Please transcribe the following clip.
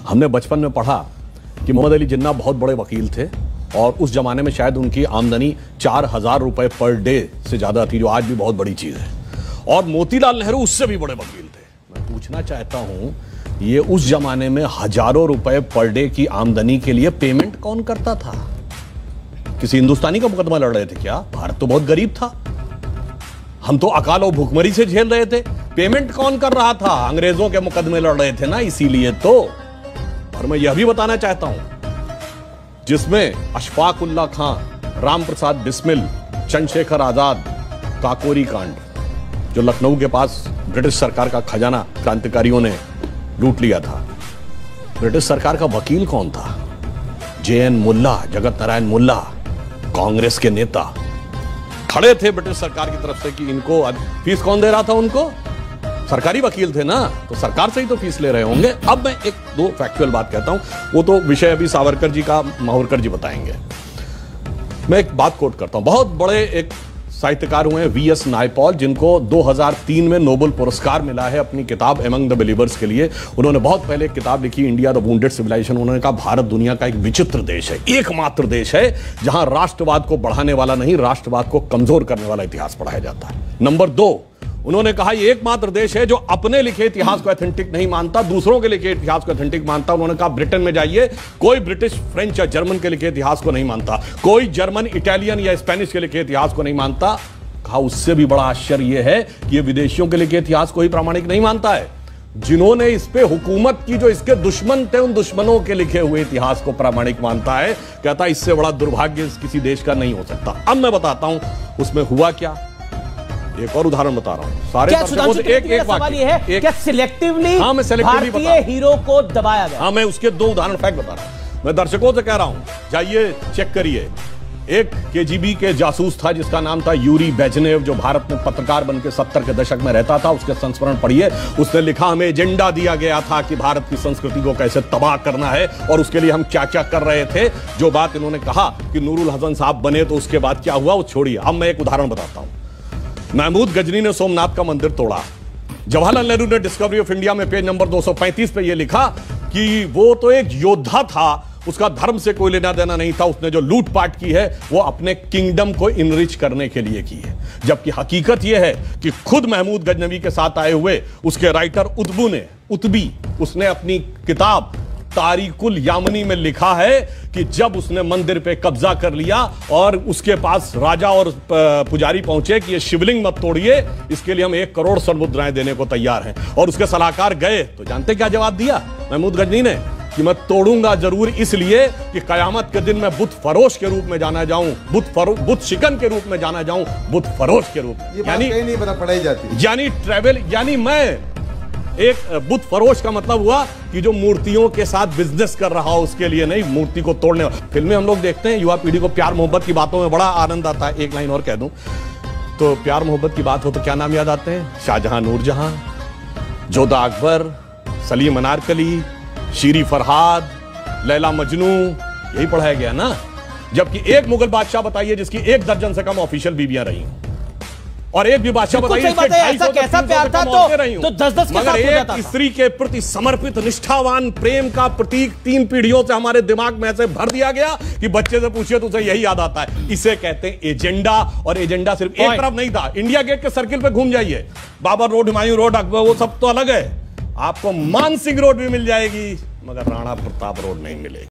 हमने बचपन में पढ़ा कि मोहम्मद अली जिन्ना बहुत बड़े वकील थे और उस जमाने में शायद उनकी आमदनी 4,000 रुपए पर डे से ज्यादा थी, जो आज भी बहुत बड़ी चीज है। और मोतीलाल नेहरू उससे भी बड़े वकील थे। मैं पूछना चाहता हूं, ये उस जमाने में हजारों रुपए पर डे की आमदनी के लिए पेमेंट कौन करता था? किसी हिंदुस्तानी का मुकदमा लड़ रहे थे क्या? भारत तो बहुत गरीब था, हम तो अकाल और भूखमरी से झेल रहे थे। पेमेंट कौन कर रहा था? अंग्रेजों के मुकदमे लड़ रहे थे ना, इसीलिए तो। और मैं यह भी बताना चाहता हूं, जिसमें अशफाक उल्लाह खां, राम प्रसाद बिस्मिल, चंद्रशेखर आजाद, काकोरी कांड, जो लखनऊ के पास ब्रिटिश सरकार का खजाना क्रांतिकारियों ने लूट लिया था, ब्रिटिश सरकार का वकील कौन था? JN मुल्ला, जगत नारायण मुल्ला, कांग्रेस के नेता खड़े थे ब्रिटिश सरकार की तरफ से कि इनको फीस कौन दे रहा था? उनको सरकारी वकील थे ना, तो सरकार से ही तो फीस ले रहे होंगे। अब मैं एक दो फैक्चुअल बात कहता हूं, वो तो विषय अभी सावरकर जी का माहुरकर जी बताएंगे। मैं एक बात कोट करता हूं, बहुत बड़े एक साहित्यकार हुए VS नायपॉल, जिनको 2003 में नोबेल पुरस्कार मिला है अपनी किताब एमंग द बिलीवर्स के लिए। उन्होंने बहुत पहले एक किताब लिखी, इंडिया द वुंडेड सिविलाइजेशन। उन्होंने कहा भारत दुनिया का एक विचित्र देश है, एकमात्र देश है जहां राष्ट्रवाद को बढ़ाने वाला नहीं, राष्ट्रवाद को कमजोर करने वाला इतिहास पढ़ाया जाता है। नंबर 2, उन्होंने कहा ये एकमात्र देश है जो अपने लिखे इतिहास को ऑथेंटिक नहीं मानता, दूसरों के लिखे इतिहास को ऑथेंटिक मानता। उन्होंने कहा ब्रिटेन में जाइए, कोई ब्रिटिश, फ्रेंच या जर्मन के लिखे इतिहास को नहीं मानता, कोई जर्मन, इटालियन या स्पेनिश के लिखे इतिहास को नहीं मानता। कहा उससे भी बड़ा आश्चर्य यह है कि ये विदेशियों के लिखे इतिहास को ही प्रामाणिक नहीं मानता है, जिन्होंने इस पे हुकूमत की, जो इसके दुश्मन थे, उन दुश्मनों के लिखे हुए इतिहास को प्रामाणिक मानता है। कहता इससे बड़ा दुर्भाग्य किसी देश का नहीं हो सकता। अब मैं बताता हूं उसमें हुआ क्या। एक और उदाहरण बता रहा हूं। सारे एक सवाल ये है, क्या सिलेक्टिवली भारतीय हीरो को दबाया गया? हाँ, मैं उसके 2 उदाहरण फैक्ट बता रहा हूं। मैं दर्शकों से कह रहा हूं, जाइए चेक करिए। एक KGB के जासूस था जिसका नाम था यूरी बेजनेव, जो भारत में पत्रकार बनकर 70 के दशक में रहता था। उसके संस्मरण पढ़िए। उसने लिखा, हमें एजेंडा दिया गया था कि भारत की संस्कृति को कैसे तबाह करना है और उसके लिए हम क्या क्या कर रहे थे। जो बात इन्होंने कहा कि नूरुल हसन साहब बने तो उसके बाद क्या हुआ वो छोड़िए। अब मैं एक उदाहरण बताता हूं। महमूद गजनी ने सोमनाथ का मंदिर तोड़ा। जवाहरलाल नेहरू ने डिस्कवरी ऑफ इंडिया में पेज नंबर 235 पे यह लिखा कि वो तो एक योद्धा था, उसका धर्म से कोई लेना देना नहीं था, उसने जो लूटपाट की है वो अपने किंगडम को इनरिच करने के लिए की है। जबकि हकीकत यह है कि खुद महमूद गजनवी के साथ आए हुए उसके राइटर उतबी उसने अपनी किताब तारिकुल यामनी में लिखा है कि जब उसने मंदिर पे कब्जा कर लिया और उसके पास राजा और पुजारी पहुंचे कि ये शिवलिंग मत तोड़िए, इसके लिए हम 1 करोड़ स्वर्ण मुद्राएं देने को तैयार हैं, और उसके सलाहकार गए तो जानते क्या जवाब दिया महमूद गजनी ने? कि मैं तोड़ूंगा जरूर इसलिए कि कयामत के दिन मैं बुत फरोश के रूप में जाना जाऊं, बुत शिकन के रूप में जाना जाऊं, बुत फरोश के रूप में। यानी नहीं पता पढ़ाई जाती, यानी ट्रैवल, यानी मैं एक बुत फरोश का मतलब हुआ कि जो मूर्तियों के साथ बिजनेस कर रहा हो, उसके लिए नहीं, मूर्ति को तोड़ने। फिल्में हम लोग देखते हैं, युवा पीढ़ी को प्यार मोहब्बत की बातों में बड़ा आनंद आता है। एक लाइन और कह दूं तो, प्यार मोहब्बत की बात हो तो क्या नाम याद आते हैं? शाहजहां, नूरजहां, जोधा अकबर, सलीम अनारकली, शीरी फरहाद, लैला मजनू, यही पढ़ाया गया ना। जबकि एक मुगल बादशाह बताइए जिसकी 1 दर्जन से कम ऑफिशियल बीवियां रही, और एक भी बादशाह बताइए ऐसा कैसा प्यार था तो 10-10 के साथ हो जाता था। स्त्री के प्रति समर्पित निष्ठावान प्रेम का प्रतीक 3 पीढ़ियों से हमारे दिमाग में ऐसे भर दिया गया कि बच्चे से पूछिए तो उसे यही याद आता है। इसे कहते हैं एजेंडा। और एजेंडा सिर्फ एक तरफ नहीं था। इंडिया गेट के सर्किल पे घूम जाइए, बाबर रोड, हुमायूं रोड, अकबर, वो सब तो अलग है। आपको मान सिंह रोड भी मिल जाएगी, मगर राणा प्रताप रोड नहीं मिलेगी।